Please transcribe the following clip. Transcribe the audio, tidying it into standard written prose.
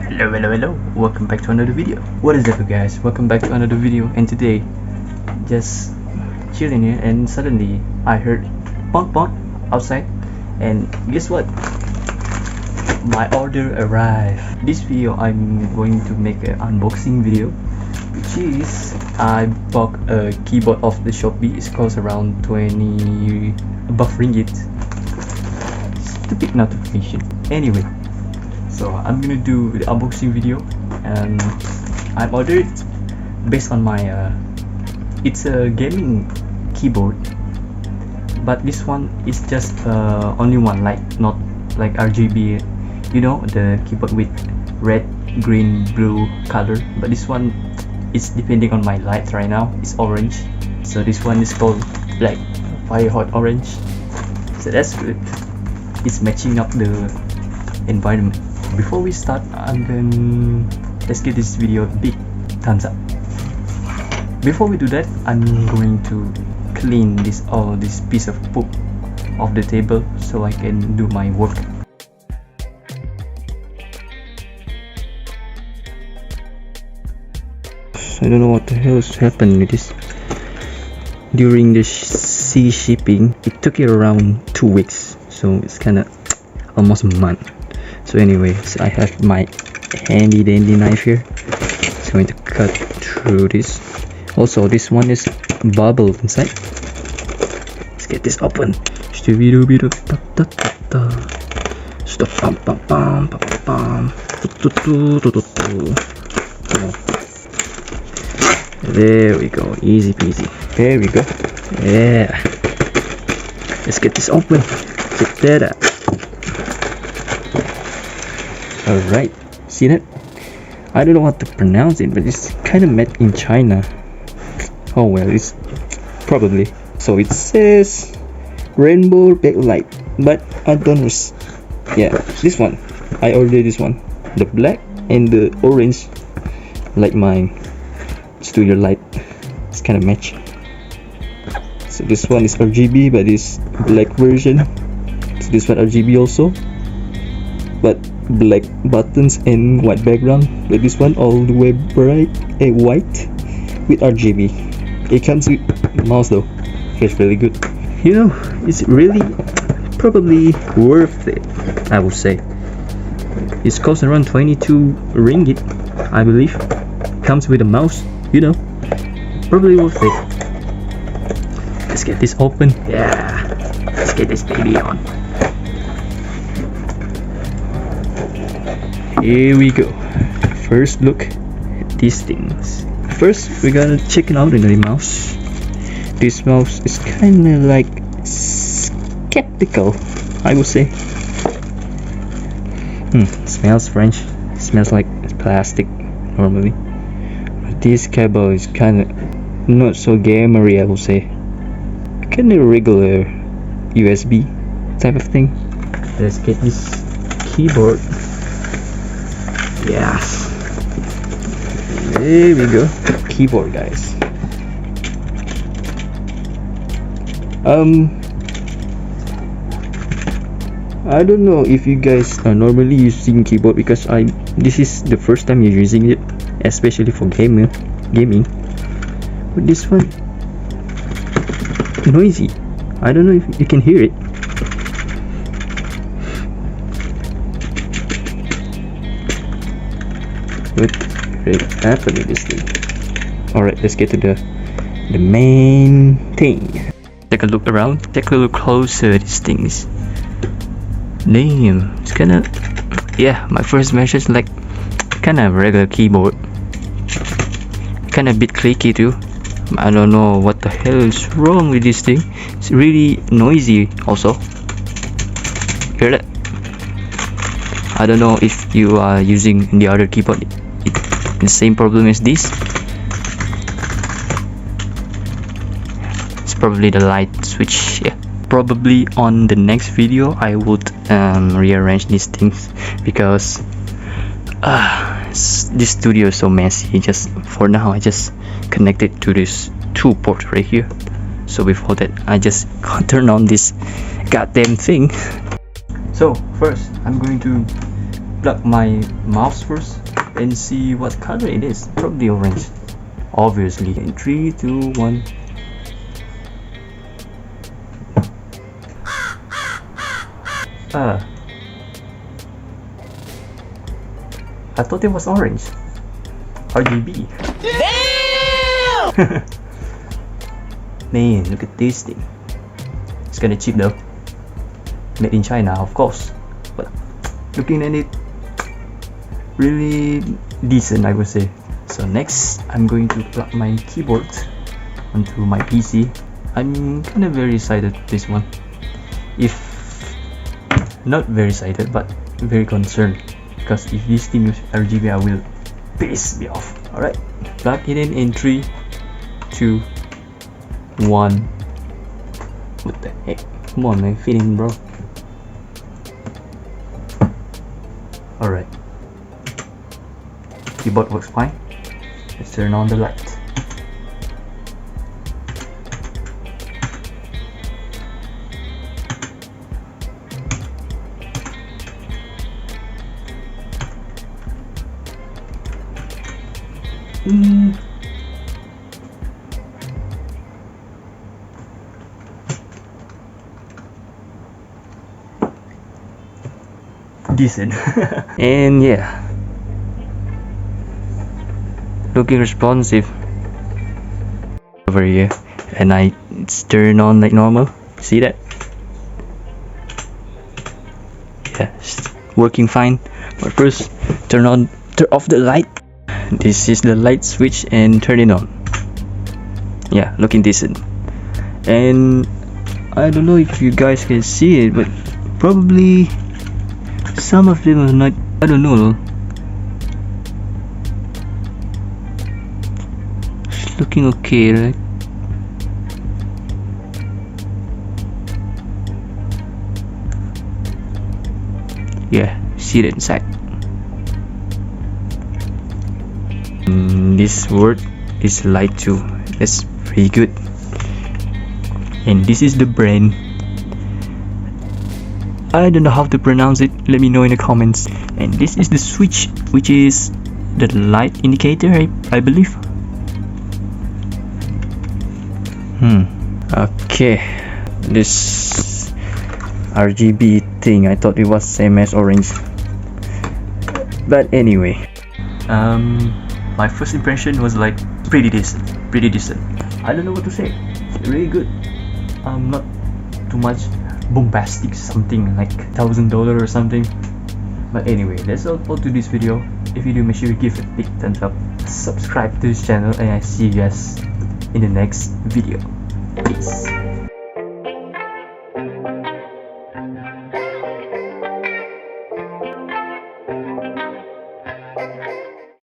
Hello, welcome back to another video. What is up, guys? Welcome back to another video, and today just chilling here, and suddenly I heard bonk bonk outside, and guess what? My order arrived. This video I'm going to make an unboxing video, which is I bought a keyboard off the Shopee. It costs around 20 above ringgit. Stupid notification. Anyway, so I'm gonna do the unboxing video, and I ordered based on my it's a gaming keyboard, but this one is just only one light, not like RGB, you know, the keyboard with red, green, blue color. But this one is depending on my lights right now. It's orange, so this one is called black, fire hot orange. So that's good. It's matching up the environment. Before we start, let's give this video a big thumbs up. Before we do that, I'm going to clean this piece of poop off the table so I can do my work. I don't know what the hell is happening with this. During the sea shipping, it took it around 2 weeks, so it's kind of almost a month. So anyways, I have my handy dandy knife here, so I'm going to cut through this. Also, this one is bubbled inside. Let's get this open. There we go, easy peasy. There we go. Yeah, let's get this open. Check that out. Alright, see that? I don't know what to pronounce it, but it's kind of made in China. Oh well, it's probably. So it says rainbow backlight, but I don't know. Yeah, this one. I ordered this one. The black and the orange, like mine. Studio light. It's kind of match. So this one is RGB, but it's black version. So this one RGB also, but black buttons and white background. But this one all the way bright and white with RGB. It comes with mouse though. It's really good. You know, it's really probably worth it, I would say. It costs around 22 ringgit, I believe. Comes with a mouse, you know, probably worth it. Let's get this open. Yeah, let's get this baby on. Here we go. First look at these things. First, we gotta check it out in the mouse. This mouse is kind of like skeptical, I would say. Smells French. Smells like plastic normally. But this cable is kind of not so gamery, I would say. Kind of regular USB type of thing. Let's get this keyboard. Yes, there we go. Keyboard, guys. I don't know if you guys are normally using keyboard, because this is the first time you're using it, especially for gaming. But this one noisy. I don't know if you can hear it. What happened with this thing? Alright, let's get to the main thing. Take a look around. Take a look closer at these things. Damn, it's kinda, yeah, my first measure is like kinda regular keyboard. Kinda a bit clicky too. I don't know what the hell is wrong with this thing. It's really noisy also. Hear that? I don't know if you are using the other keyboard. The same problem as this. It's probably the light switch. Yeah, probably on the next video I would rearrange these things, because this studio is so messy. Just for now I just connected to this 2 port right here. So before that I just turn on this goddamn thing. So first I'm going to plug my mouse first and see what color it is. Probably orange, obviously. In 3, 2, 1. I thought it was orange. RGB. Damn! Man, look at this thing. It's kinda cheap though. Made in China, of course. But looking at it, really decent, I would say. So next, I'm going to plug my keyboard onto my PC. I'm kinda very excited this one. If not very excited, but very concerned, because if this thing is RGB, I will piss me off. Alright, plug it in 3, 2, 1. What the heck? Come on, man, fit in, bro. Alright, keyboard works fine. Let's turn on the light. Decent. And yeah, looking responsive over here, and it's turned on like normal. See that? Yeah, it's working fine. But first, turn off the light. This is the light switch, and turn it on. Yeah, looking decent. And I don't know if you guys can see it, but probably some of them are not, I don't know. It's looking okay, right? Yeah, see it inside. This word is light too. That's pretty good. And this is the brand. I don't know how to pronounce it. Let me know in the comments. And this is the switch, which is the light indicator, I believe. Okay, this RGB thing, I thought it was same as orange. But anyway, my first impression was like pretty decent. I don't know what to say. It's really good. Not too much bombastic, something like $1,000 or something. But anyway, that's all for today's video. If you do, make sure you give it a big thumbs up, subscribe to this channel, and I see you guys in the next video. Peace.